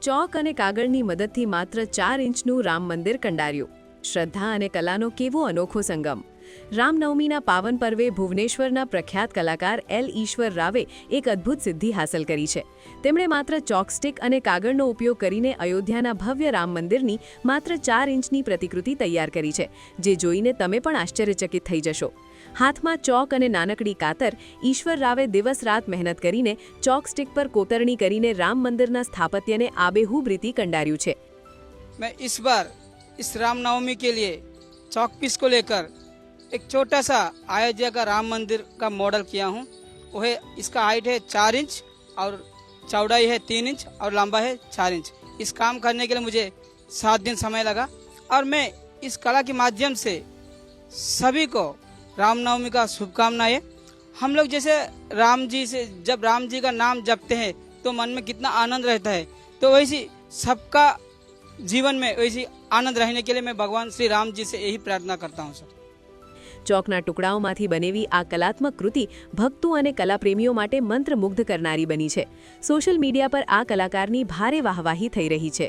ચોક અને કાગળની મદદથી માત્ર 4 ઇંચનું રામ મંદિર કંડાર્યું. શ્રદ્ધા અને કલાનો કેવો અનોખો સંગમ. રામનવમીના પાવન પર્વે ભુવનેશ્વરના પ્રખ્યાત કલાકાર એલ. ઈશ્વર રાવે એક અદ્ભુત સિદ્ધિ હાંસલ કરી છે. તેમણે માત્ર ચોકસ્ટિક અને કાગળનો ઉપયોગ કરીને અયોધ્યાના ભવ્ય રામ મંદિરની માત્ર 4 ઇંચની પ્રતિકૃતિ તૈયાર કરી છે, જે જોઈને તમે પણ આશ્ચર્યચકિત થઈ જશો. હાથમાં ચોક અને નાનકડી કાતર, ઈશ્વર રાવે દિવસ-રાત મહેનત કરીને ચોકસ્ટિક પર કોતરણી કરીને રામ મંદિરના સ્થાપત્યને આબેહૂબ રીતે કંડાર્યું છે. मैं इस बार इस रामनवमी के लिए चौक पीस को लेकर एक छोटा सा अयोध्या का राम मंदिर का मॉडल किया हूँ. वो है, इसका हाइट है 4 इंच और चौड़ाई है 3 इंच और लंबा है 4 इंच. इस काम करने के लिए मुझे 7 दिन समय लगा और मैं इस कला के माध्यम से सभी को रामनवमी का शुभकामनाएं. हम लोग जैसे राम जी से जब राम जी का नाम जपते हैं तो मन में कितना आनंद रहता है, तो वैसी सबका जीवन में वैसी आनंद रहने के लिए मैं भगवान श्री राम जी से यही प्रार्थना करता हूँ सर. ચોકના ટુકડાઓમાંથી બનેવી આ કલાત્મક કૃતિ ભક્તો અને કલાપ્રેમીઓ માટે મંત્રમુગ્ધ કરનારી બની છે. સોશિયલ મીડિયા પર આ કલાકારની ભારે વાહવાહી થઈ રહી છે.